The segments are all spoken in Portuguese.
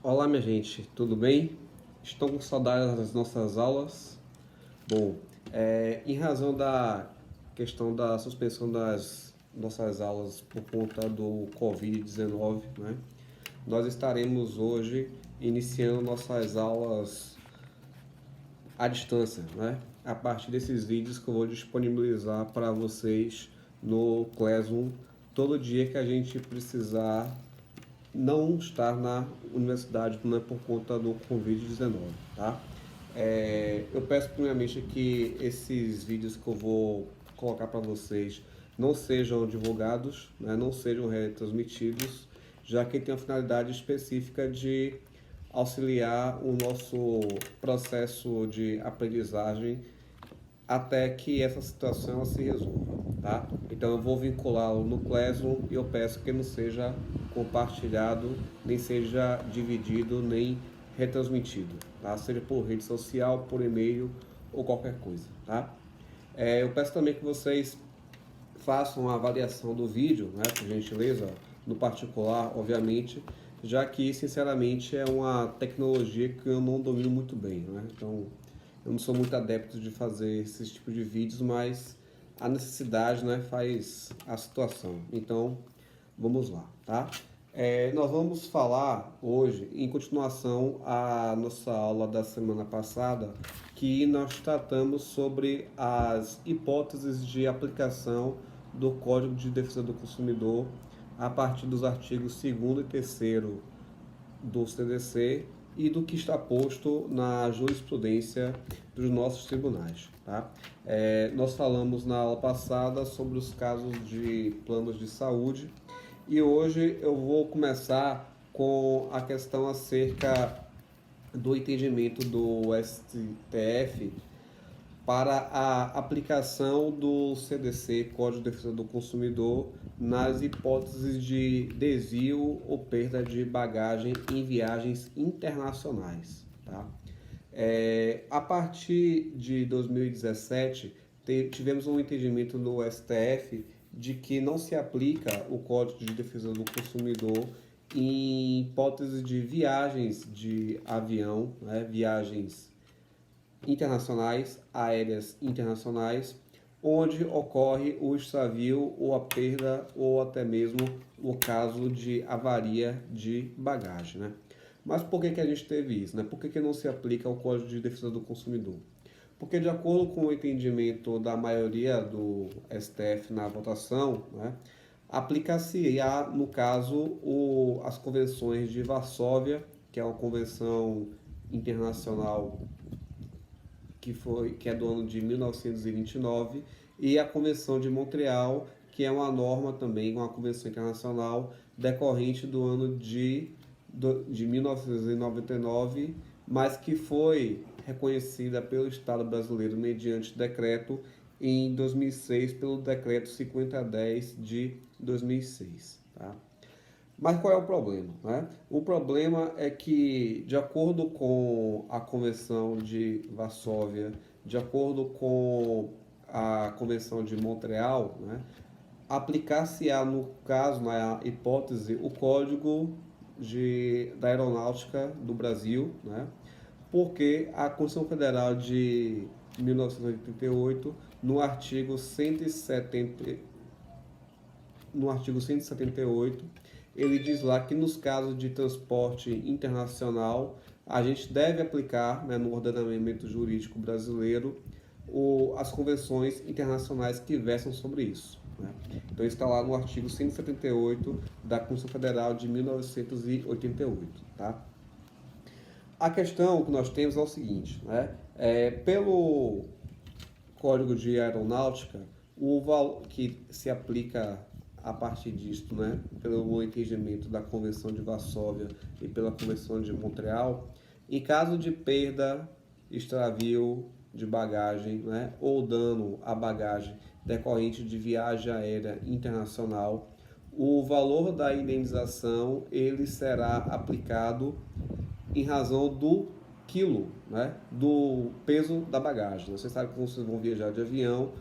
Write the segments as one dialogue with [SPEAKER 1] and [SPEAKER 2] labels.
[SPEAKER 1] Olá, minha gente, tudo bem? Estão com saudades das nossas aulas? Bom, em razão da questão da suspensão das nossas aulas por conta do Covid-19, né? Nós estaremos hoje iniciando nossas aulas à distância, né? A partir desses vídeos que eu vou disponibilizar para vocês no Classroom todo dia que a gente precisar não estar na universidade, não é por conta do Covid-19, tá? Eu peço primeiramente que esses vídeos que eu vou colocar para vocês não sejam divulgados, né? Não sejam retransmitidos, já que tem a finalidade específica de auxiliar o nosso processo de aprendizagem até que essa situação se resolva, tá? Então eu vou vinculá-lo no Classroom e eu peço que não seja compartilhado, nem seja dividido, nem retransmitido, tá? Seja por rede social, por e-mail ou qualquer coisa, tá? Eu peço também que vocês façam uma avaliação do vídeo, né, por gentileza, no particular, obviamente, já que, sinceramente, é uma tecnologia que eu não domino muito bem, né? Então, eu não sou muito adepto de fazer esses tipos de vídeos, mas a necessidade, né, faz a situação. Então, vamos lá, tá? Nós vamos falar hoje, em continuação à nossa aula da semana passada, que nós tratamos sobre as hipóteses de aplicação do Código de Defesa do Consumidor a partir dos artigos 2º e 3º do CDC e do que está posto na jurisprudência dos nossos tribunais. Tá? Nós falamos na aula passada sobre os casos de planos de saúde e hoje eu vou começar com a questão acerca do entendimento do STF para a aplicação do CDC, Código de Defesa do Consumidor, nas hipóteses de desvio ou perda de bagagem em viagens internacionais. Tá? A partir de 2017, tivemos um entendimento no STF de que não se aplica o Código de Defesa do Consumidor em hipótese de viagens de avião, né, viagens internacionais, aéreas internacionais, onde ocorre o extravio ou a perda ou até mesmo o caso de avaria de bagagem, né? Mas por que a gente teve isso, né? Por que não se aplica o Código de Defesa do Consumidor? Porque de acordo com o entendimento da maioria do STF na votação, né, aplicar-se-á, no caso, as convenções de Varsóvia, que é uma convenção internacional que é do ano de 1929, e a Convenção de Montreal, que é uma norma também, uma convenção internacional decorrente do ano de 1999, mas que foi reconhecida pelo Estado brasileiro mediante decreto em 2006, pelo decreto 5010 de 2006. Tá? Mas qual é o problema, né? O problema é que, de acordo com a Convenção de Varsóvia, de acordo com a Convenção de Montreal, né, aplicar-se-á, no caso, na hipótese, o Código da Aeronáutica do Brasil, né, porque a Constituição Federal de 1988, no artigo 178, ele diz lá que nos casos de transporte internacional, a gente deve aplicar, né, no ordenamento jurídico brasileiro, as convenções internacionais que versam sobre isso. Né? Então está lá no artigo 178 da Constituição Federal de 1988. Tá? A questão que nós temos é o seguinte, né? Pelo Código de Aeronáutica, o valor que se aplica a partir disto, né, pelo entendimento da Convenção de Varsóvia e pela Convenção de Montreal, em caso de perda, extravio de bagagem, né, ou dano à bagagem decorrente de viagem aérea internacional, o valor da indenização ele será aplicado em razão do quilo, né, do peso da bagagem. Você sabe que vocês vão viajar de avião,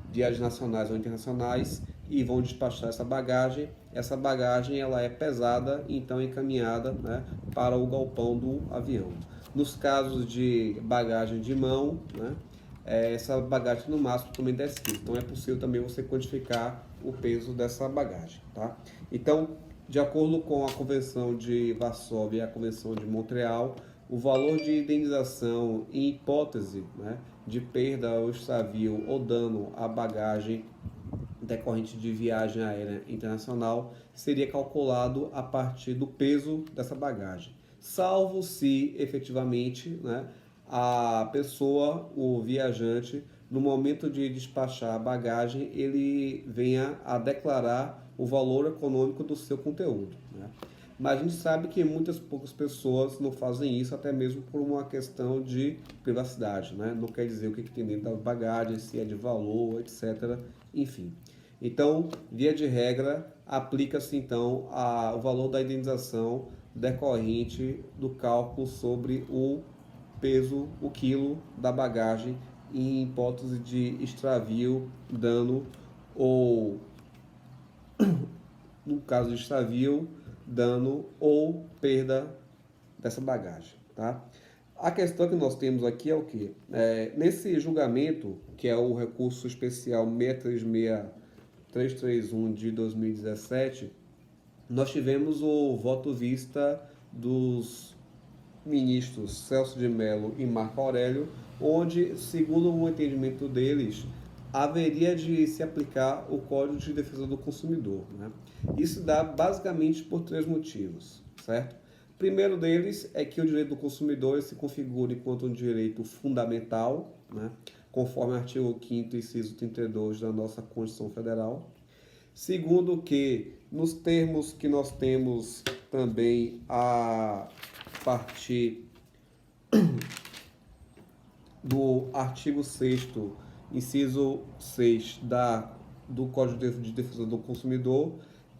[SPEAKER 1] viagens nacionais ou internacionais, e vão despachar essa bagagem. essa bagagem ela é pesada, então encaminhada, né, para o galpão do avião. Nos casos de bagagem de mão, né, essa bagagem no máximo também 10 kg. Então é possível também você quantificar o peso dessa bagagem, tá? Então, de acordo com a Convenção de Varsóvia e a Convenção de Montreal, o valor de indenização em hipótese, né, de perda ou extravio ou dano à bagagem decorrente de viagem aérea internacional seria calculado a partir do peso dessa bagagem, salvo se efetivamente, né, a pessoa, o viajante, no momento de despachar a bagagem, ele venha a declarar o valor econômico do seu conteúdo, né? Mas a gente sabe que muitas poucas pessoas não fazem isso, até mesmo por uma questão de privacidade, né? Não quer dizer o que tem dentro da bagagem, se é de valor, etc. Enfim. Então, via de regra, aplica-se então o valor da indenização decorrente do cálculo sobre o peso, o quilo da bagagem em hipótese de extravio, dano ou, no caso de extravio, dano ou perda dessa bagagem, tá? A questão que nós temos aqui é o que? Nesse julgamento, que é o recurso especial 636331 de 2017, nós tivemos o voto vista dos ministros Celso de Mello e Marco Aurélio, onde, segundo o entendimento deles, haveria de se aplicar o Código de Defesa do Consumidor, né? Isso dá basicamente por três motivos, certo? O primeiro deles é que o direito do consumidor se configura enquanto um direito fundamental, né? Conforme o artigo 5º, inciso 32 da nossa Constituição Federal. Segundo, que nos termos que nós temos também a partir do artigo 6º, inciso 6 do Código de Defesa do Consumidor,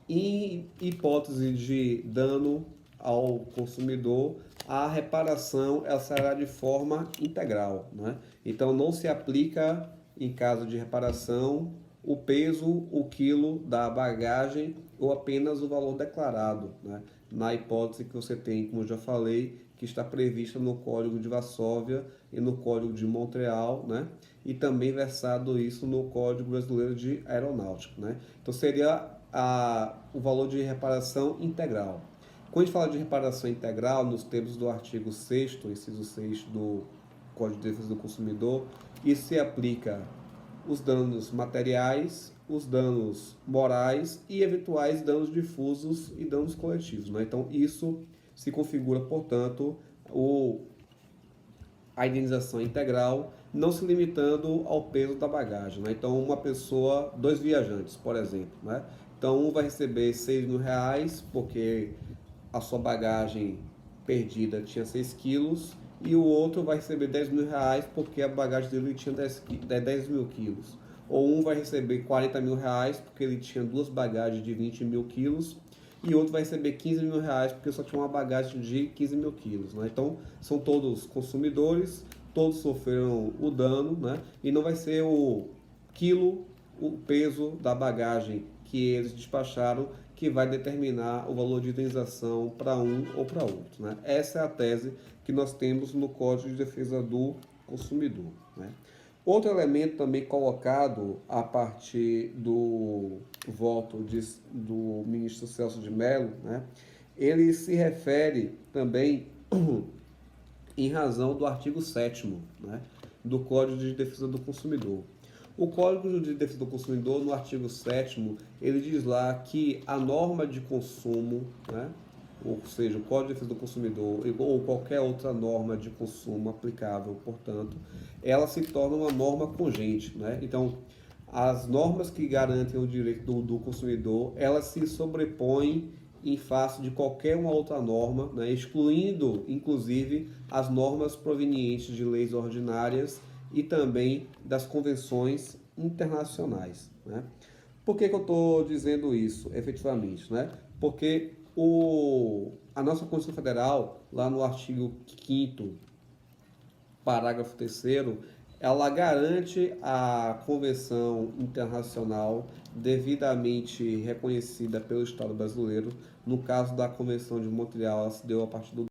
[SPEAKER 1] em hipótese de dano ao consumidor, a reparação ela será de forma integral, né? Então não se aplica, em caso de reparação, o peso, o quilo da bagagem ou apenas o valor declarado, né? Na hipótese que você tem, como eu já falei, que está prevista no Código de Varsóvia e no Código de Montreal, né? E também versado isso no Código Brasileiro de Aeronáutica, né? Então seria o valor de reparação integral. Quando a gente fala de reparação integral, nos termos do artigo 6º, inciso 6 do Código de Defesa do Consumidor, isso se aplica os danos materiais, os danos morais e eventuais danos difusos e danos coletivos, né? Então, isso se configura, portanto, a indenização integral, não se limitando ao peso da bagagem, né? Então, uma pessoa, dois viajantes, por exemplo, né? Então, um vai receber R$ 6.000 porque a sua bagagem perdida tinha 6 quilos e o outro vai receber R$ 10.000 porque a bagagem dele tinha 10 mil quilos. Ou um vai receber R$ 40.000 porque ele tinha duas bagagens de 20 mil quilos e outro vai receber R$ 15.000 porque só tinha uma bagagem de 15 mil quilos, né? Então, são todos consumidores, todos sofreram o dano, né? E não vai ser o quilo, o peso da bagagem que eles despacharam que vai determinar o valor de indenização para um ou para outro, né? Essa é a tese que nós temos no Código de Defesa do Consumidor, né? Outro elemento também colocado a partir do voto do ministro Celso de Mello, né? Ele se refere também em razão do artigo 7º, né, do Código de Defesa do Consumidor. O Código de Defesa do Consumidor, no artigo 7º, ele diz lá que a norma de consumo, né, ou seja, o Código de Defesa do Consumidor ou qualquer outra norma de consumo aplicável, portanto, ela se torna uma norma congente, né? Então, as normas que garantem o direito do consumidor, elas se sobrepõem em face de qualquer uma outra norma, né, excluindo, inclusive, as normas provenientes de leis ordinárias e também das convenções internacionais, né? Por que eu estou dizendo isso, efetivamente, né? Porque a nossa Constituição Federal, lá no artigo 5º, parágrafo 3º, ela garante a convenção internacional devidamente reconhecida pelo Estado brasileiro. No caso da Convenção de Montreal, ela se deu a partir do